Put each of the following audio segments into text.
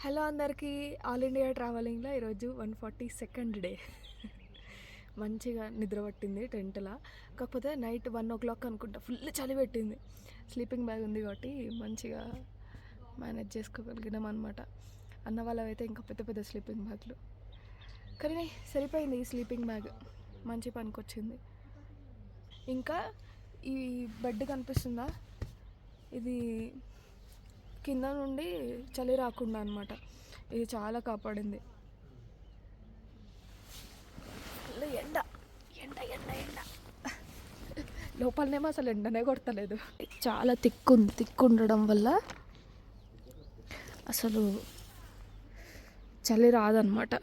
Hello అందరికీ, all India ట్రావెలింగ్లో ఈరోజు 142nd day. మంచిగా నిద్ర పట్టింది టెంట్లా. కాకపోతే నైట్ 1 o'clock అనుకుంటా ఫుల్ చలి పెట్టింది. స్లీపింగ్ బ్యాగ్ ఉంది కాబట్టి మంచిగా మేనేజ్ చేసుకోగలిగినాం అనమాట. అన్న వాళ్ళవైతే ఇంకా పెద్ద పెద్ద స్లీపింగ్ బ్యాగ్లు, కానీ సరిపోయింది ఈ స్లీపింగ్ బ్యాగ్, మంచి పనికొచ్చింది. ఇంకా ఈ బెడ్ కనిపిస్తుందా, ఇది కింద నుండి చలి రాకుండా అనమాట. ఇది చాలా కాపాడింది. ఎండ ఎండ ఎండ ఎండ లోపలనేమో అసలు ఎండనే కొడతలేదు. చాలా తిక్కు ఉండడం వల్ల అసలు చలి రాదనమాట.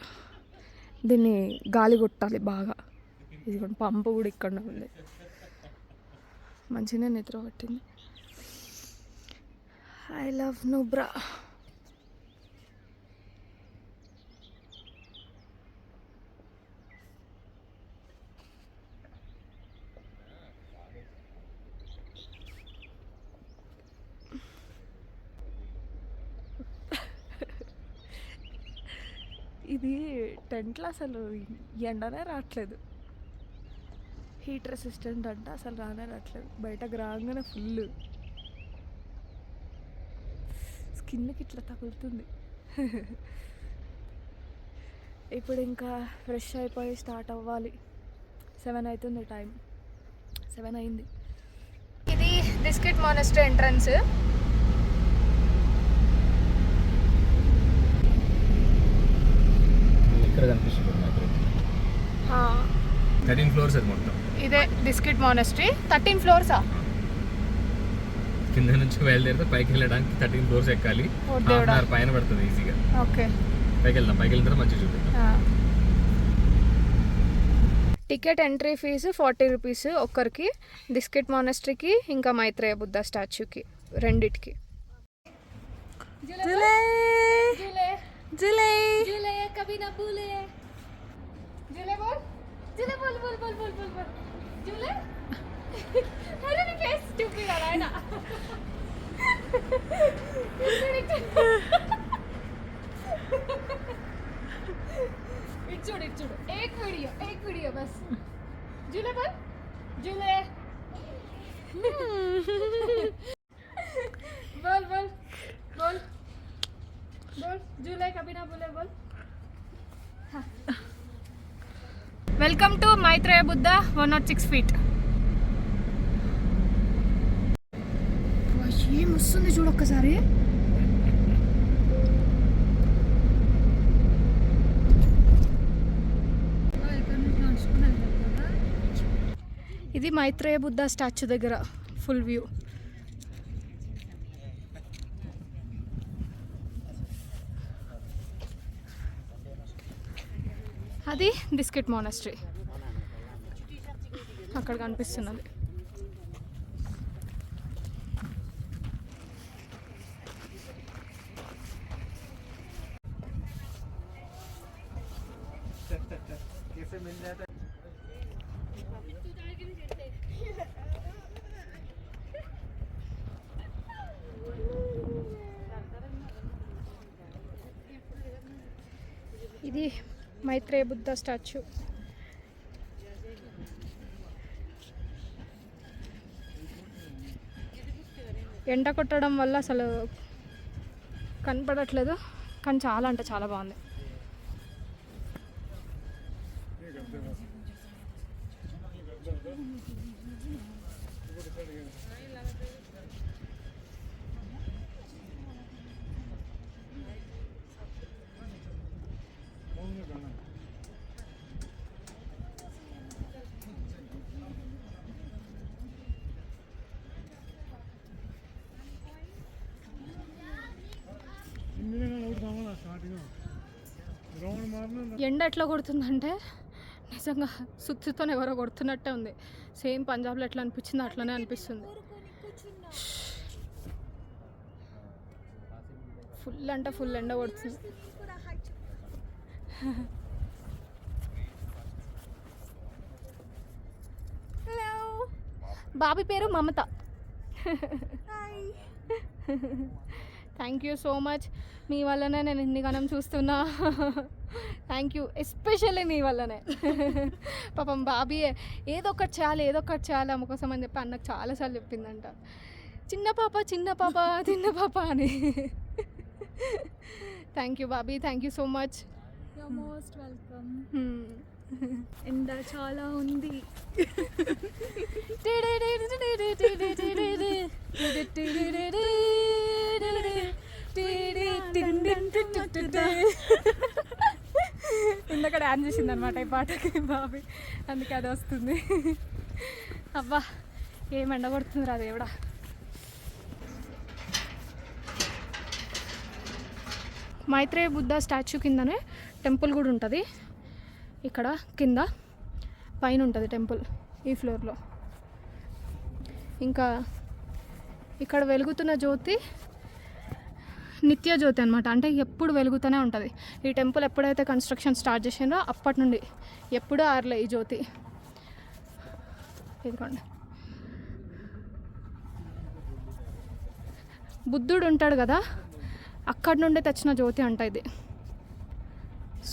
దీన్ని గాలి కొట్టాలి బాగా. ఇది పంపు కూడా ఇక్కడ ఉంది. మంచిగా నిద్ర పట్టింది. I love Nubra. ఇది టెంట్లో అసలు ఎండనే రావట్లేదు. హీట్ రెసిస్టెంట్ అంటే అసలు రావట్లేదు. బయటకు రాగానే ఫుల్ స్కిన్కి ఇట్లా తగులుతుంది. ఇప్పుడు ఇంకా ఫ్రెష్ అయిపోయి స్టార్ట్ అవ్వాలి. 7 అవుతుంది, టైం 7 అయింది. ఇది బిస్కెట్ మానెస్ట్రీ ఎంట్రన్స్. ఇక్కడ కనిపిస్తుంది 13 floors అది మొత్తం. ఇదే బిస్కెట్ మానెస్ట్రీ. 13 floors. కింద నుంచి బయలుదేరితే పైకి వెళ్ళడానికి 13 floors ఎక్కాలి. పైన పడుతుంది ఈజీగా. ఓకే, పైకి వెళ్దాం. పైకి వెళ్ళిన తర్వాత మంచిగా చూపిద్దాం. టికెట్ ఎంట్రీ ఫీజు 40 రూపీస్ ఒక్కరికి. బిస్కెట్ మానెస్ట్రీకి ఇంకా మైత్రేయ బుద్ధ స్టాచ్యూకి రెండిటికి. చూడు एक वीडियो बस. झूले बोल, झूले बोल बोल बोल बोल झूले कभी ना बोले बोल. Welcome to Maitreya Buddha 106 feet. ఏం వస్తుంది చూడు ఒక్కసారి. ఇది మైత్రేయ బుద్ధ స్టాచ్యూ దగ్గర ఫుల్ వ్యూ. అది బిస్కెట్ మానెస్ట్రీ అక్కడ కనిపిస్తున్నది. ఇది మైత్రేయ బుద్ధ స్టాచ్యూ. ఎండ కొట్టడం వల్ల అసలు కనపడట్లేదు, కానీ చాలా అంటే చాలా బాగుంది. ఎండ ఎట్లా కొడుతుందంటే నిజంగా సుత్తితో ఎవరో కొడుతున్నట్టే ఉంది. సేమ్ పంజాబ్లో ఎట్లా అనిపించింది అట్లనే అనిపిస్తుంది. ఫుల్ అంటే ఫుల్ ఎండ కొడుతుంది. బాబీ పేరు Mamata. Thank you so much. మీ వల్లనే నేను ఇన్ని గణం చూస్తున్నా. థ్యాంక్ యూ, ఎస్పెషల్లీ మీ వల్లనే. పాపం బాబీ ఏదో ఒకటి చేయాలి అమ్మ కోసం అని చెప్పి అన్నకు చాలాసార్లు చెప్పిందంట, చిన్న పాప అని. Thank you Bobby, thank you so much. Most welcome. ఎండ చాలా ఉంది. ఇందాక డాన్స్ చేసింది అనమాట ఈ పాటకి బాబీ, అందుకే అది వస్తుంది. అబ్బా ఏం ఎండ కొడుతుంది రా దేవుడా. మైత్రేయ బుద్ధ స్టాచ్యూ కిందనే టెంపుల్ కూడా ఉంటుంది. ఇక్కడ కింద పైన ఉంటుంది టెంపుల్, ఈ ఫ్లోర్లో. ఇంకా ఇక్కడ వెలుగుతున్న జ్యోతి నిత్య జ్యోతి అనమాట, అంటే ఎప్పుడు వెలుగుతూనే ఉంటుంది. ఈ టెంపుల్ ఎప్పుడైతే కన్స్ట్రక్షన్ స్టార్ట్ చేసిందో అప్పటి నుండి ఎప్పుడూ ఆరలే ఈ జ్యోతి. ఇదిగోండి, బుద్ధుడు ఉంటాడు కదా, అక్కడి నుండి తెచ్చిన జ్యోతి అంట ఇది.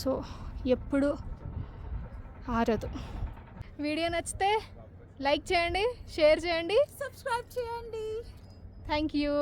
సో ఎప్పుడు ఆరదు. వీడియో నచ్చితే లైక్ చేయండి, షేర్ చేయండి, సబ్స్క్రైబ్ చేయండి. Thank you.